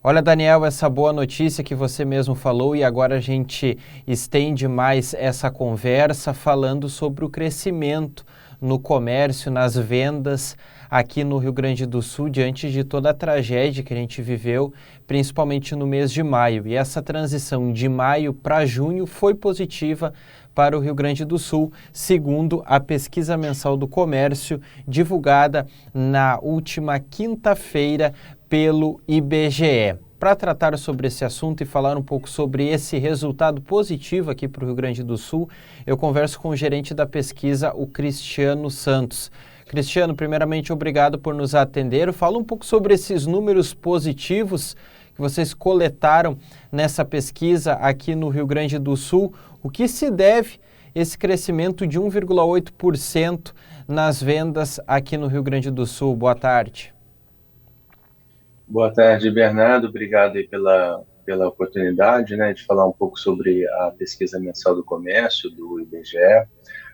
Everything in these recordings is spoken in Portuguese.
Olha, Daniel, essa boa notícia que você mesmo falou e agora a gente estende mais essa conversa falando sobre o crescimento no comércio, nas vendas aqui no Rio Grande do Sul, diante de toda a tragédia que a gente viveu, principalmente no mês de maio. E essa transição de maio para junho foi positiva para o Rio Grande do Sul, segundo a pesquisa mensal do comércio divulgada na última quinta-feira pelo IBGE. Para tratar sobre esse assunto e falar um pouco sobre esse resultado positivo aqui para o Rio Grande do Sul, eu converso com o gerente da pesquisa, o Cristiano Santos. Cristiano, primeiramente, obrigado por nos atender. Fala um pouco sobre esses números positivos que vocês coletaram nessa pesquisa aqui no Rio Grande do Sul. O que se deve esse crescimento de 1,8% nas vendas aqui no Rio Grande do Sul? Boa tarde. Boa tarde, Bernardo. Obrigado aí pela oportunidade, né, de falar um pouco sobre a pesquisa mensal do comércio do IBGE.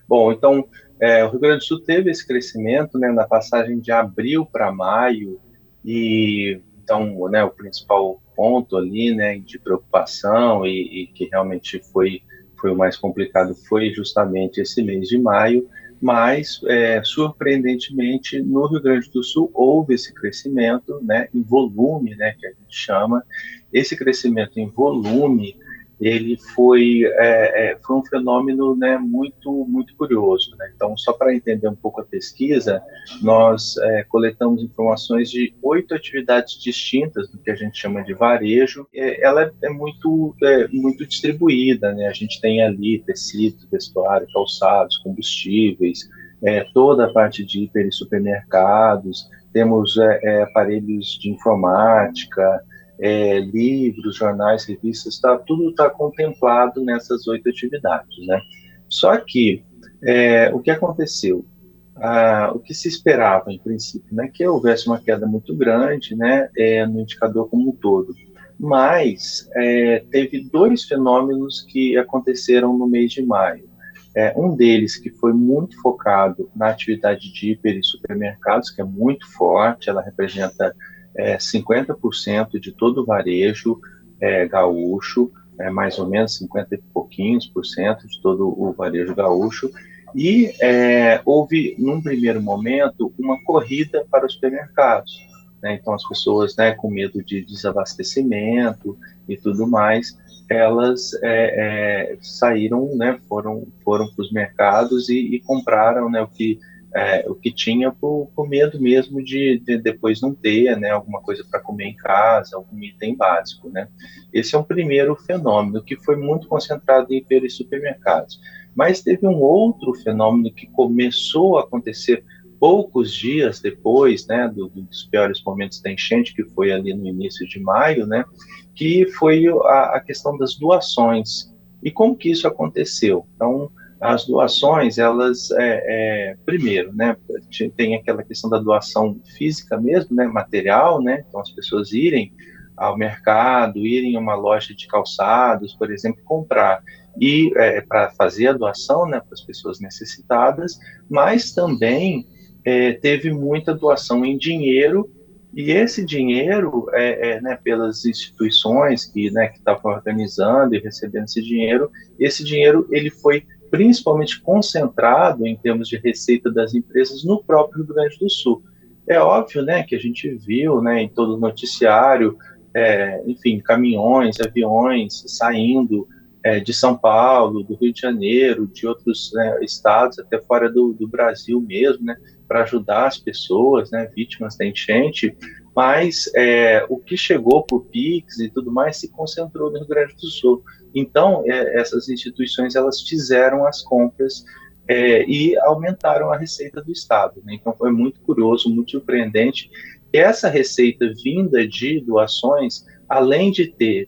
Bom, então, o Rio Grande do Sul teve esse crescimento, né, na passagem de abril para maio, e então, né, o principal ponto ali, né, de preocupação e que realmente foi o mais complicado foi justamente esse mês de maio, mas, surpreendentemente, no Rio Grande do Sul houve esse crescimento, né, em volume, né, que a gente chama. Esse crescimento em volume, ele foi um fenômeno, né, muito curioso, né? Então, só para entender um pouco a pesquisa, nós coletamos informações de 8 atividades distintas do que a gente chama de varejo. Ela é muito distribuída, né? A gente tem ali tecidos, vestuário, calçados, combustíveis, toda a parte de hiper e supermercados, temos aparelhos de informática, livros, jornais, revistas, tudo está contemplado nessas 8 atividades, né? Só que o que aconteceu? O que se esperava, em princípio, né, que houvesse uma queda muito grande, né, no indicador como um todo. Mas teve dois fenômenos que aconteceram no mês de maio. Um deles que foi muito focado na atividade de hiper e supermercados, que é muito forte, ela representa 50% de todo o varejo gaúcho, mais ou menos 50 e pouquinhos por cento de todo o varejo gaúcho, e houve, num primeiro momento, uma corrida para os supermercados, né? Então, as pessoas, né, com medo de desabastecimento e tudo mais, elas saíram, né, foram para os mercados e compraram, né, o que tinha por medo mesmo de depois não ter, né, alguma coisa para comer em casa, algum item básico, né. Esse é um primeiro fenômeno que foi muito concentrado em supermercados. Mas teve um outro fenômeno que começou a acontecer poucos dias depois, né, dos piores momentos da enchente, que foi ali no início de maio, né, que foi a questão das doações. E como que isso aconteceu? Então, as doações, elas, primeiro, né, tem aquela questão da doação física mesmo, né, material, né, então as pessoas irem ao mercado, irem a uma loja de calçados, por exemplo, comprar e para fazer a doação, né, para as pessoas necessitadas, mas também teve muita doação em dinheiro, e esse dinheiro, né, pelas instituições que, né, que estavam organizando e recebendo esse dinheiro ele foi principalmente concentrado em termos de receita das empresas no próprio Rio Grande do Sul. É óbvio, né, que a gente viu, né, em todo o noticiário, enfim, caminhões, aviões saindo de São Paulo, do Rio de Janeiro, de outros, né, estados, até fora do Brasil mesmo, né, para ajudar as pessoas, né, vítimas da enchente, mas o que chegou por Pix e tudo mais se concentrou no Rio Grande do Sul. Então, essas instituições, elas fizeram as compras e aumentaram a receita do Estado, né? Então, foi muito curioso, muito surpreendente. Essa receita vinda de doações, além de ter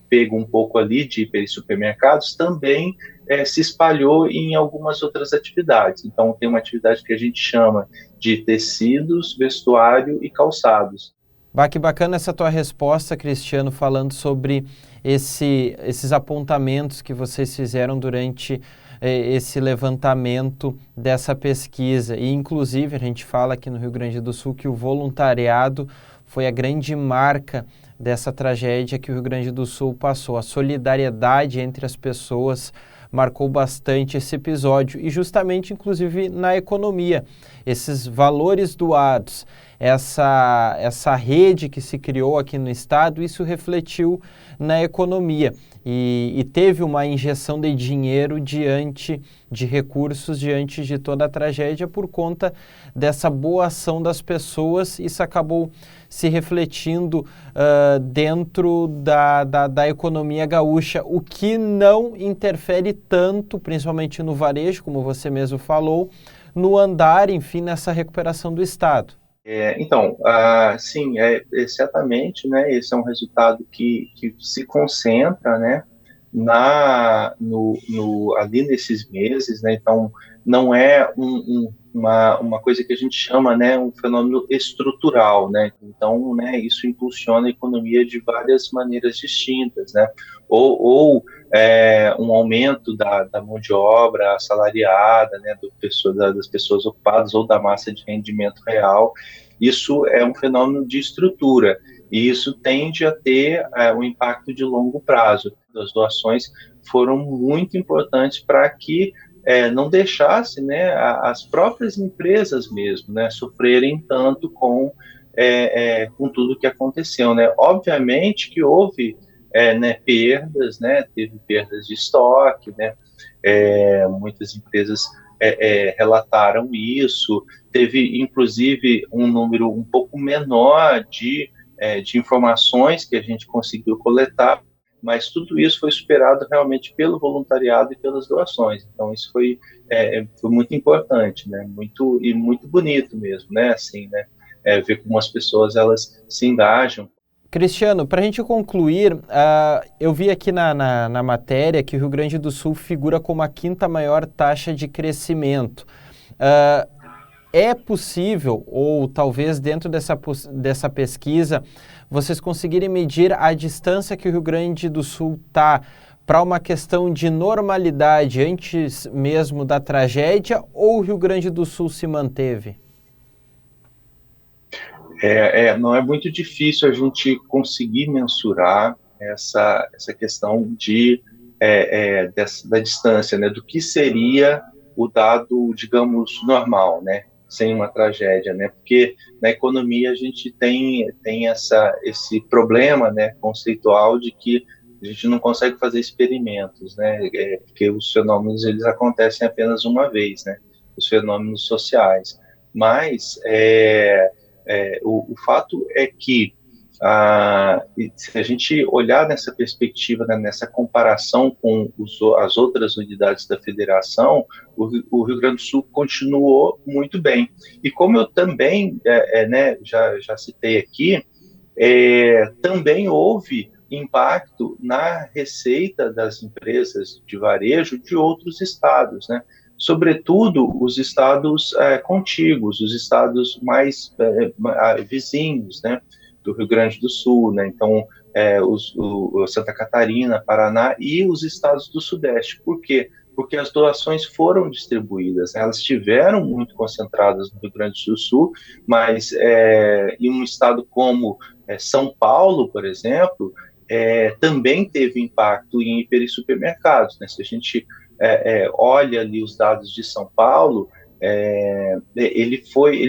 pego um pouco ali de hiper supermercados, também se espalhou em algumas outras atividades. Então, tem uma atividade que a gente chama de tecidos, vestuário e calçados. Bah, que bacana essa tua resposta, Cristiano, falando sobre esses apontamentos que vocês fizeram durante esse levantamento dessa pesquisa. E, inclusive, a gente fala aqui no Rio Grande do Sul que o voluntariado foi a grande marca dessa tragédia que o Rio Grande do Sul passou. A solidariedade entre as pessoas marcou bastante esse episódio e justamente, inclusive, na economia. Esses valores doados, essa rede que se criou aqui no estado, isso refletiu na economia e teve uma injeção de dinheiro diante de recursos, diante de toda a tragédia por conta dessa boa ação das pessoas. Isso acabou se refletindo dentro da economia gaúcha, o que não interfere tanto, principalmente no varejo, como você mesmo falou, no andar, enfim, nessa recuperação do Estado. Sim, certamente, né, esse é um resultado que se concentra, né, ali nesses meses, né, então não é uma coisa que a gente chama, né, um fenômeno estrutural, né, então, né, isso impulsiona a economia de várias maneiras distintas, né, ou um aumento da mão de obra assalariada, né, das pessoas ocupadas ou da massa de rendimento real. Isso é um fenômeno de estrutura e isso tende a ter um impacto de longo prazo. As doações foram muito importantes para que não deixasse, né, as próprias empresas mesmo, né, sofrerem tanto com tudo que aconteceu, né. Obviamente que houve né, perdas, né, teve perdas de estoque, né, muitas empresas relataram isso, teve inclusive um número um pouco menor de informações que a gente conseguiu coletar, mas tudo isso foi superado realmente pelo voluntariado e pelas doações. Então isso foi muito importante, né? Muito bonito mesmo, né? Assim, né? Ver como as pessoas elas se engajam. Cristiano, para a gente concluir, eu vi aqui na matéria que o Rio Grande do Sul figura como a quinta maior taxa de crescimento. É possível, ou talvez dentro dessa pesquisa, vocês conseguirem medir a distância que o Rio Grande do Sul está para uma questão de normalidade antes mesmo da tragédia, ou o Rio Grande do Sul se manteve? Não é muito difícil a gente conseguir mensurar essa questão da distância, né, do que seria o dado, digamos, normal, né, sem uma tragédia, né, porque na economia a gente tem esse problema, né, conceitual de que a gente não consegue fazer experimentos, né, porque os fenômenos eles acontecem apenas uma vez, né, os fenômenos sociais, mas o fato é que se a gente olhar nessa perspectiva, né, nessa comparação com as outras unidades da federação, o Rio Grande do Sul continuou muito bem. E como eu também né, já citei aqui, também houve impacto na receita das empresas de varejo de outros estados, né? Sobretudo os estados contíguos, os estados mais vizinhos, né, do Rio Grande do Sul, né? Então, Santa Catarina, Paraná e os estados do Sudeste. Por quê? Porque as doações foram distribuídas, né? Elas estiveram muito concentradas no Rio Grande do Sul, mas em um estado como São Paulo, por exemplo, também teve impacto em hiper e supermercados, né? Se a gente olha ali os dados de São Paulo, ele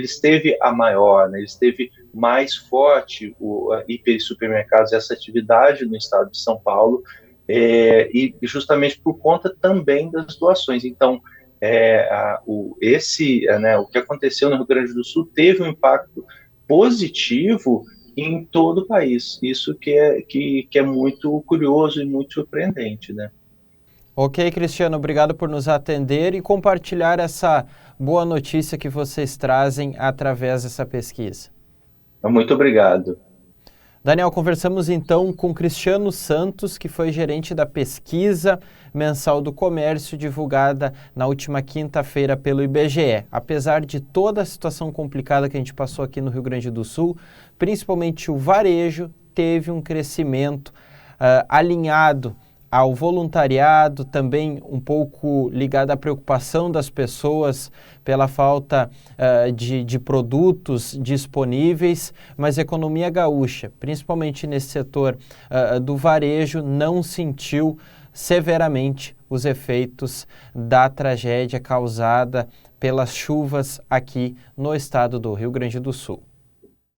esteve a maior, né? Ele esteve mais forte, a hiper e supermercados, essa atividade no estado de São Paulo, e justamente por conta também das doações. Então, o que aconteceu no Rio Grande do Sul teve um impacto positivo em todo o país. Isso que é muito curioso e muito surpreendente, né? Ok, Cristiano, obrigado por nos atender e compartilhar essa boa notícia que vocês trazem através dessa pesquisa. Muito obrigado. Daniel, conversamos então com Cristiano Santos, que foi gerente da pesquisa mensal do comércio divulgada na última quinta-feira pelo IBGE. Apesar de toda a situação complicada que a gente passou aqui no Rio Grande do Sul, principalmente o varejo teve um crescimento alinhado ao voluntariado, também um pouco ligado à preocupação das pessoas pela falta de produtos disponíveis, mas a economia gaúcha, principalmente nesse setor do varejo, não sentiu severamente os efeitos da tragédia causada pelas chuvas aqui no estado do Rio Grande do Sul.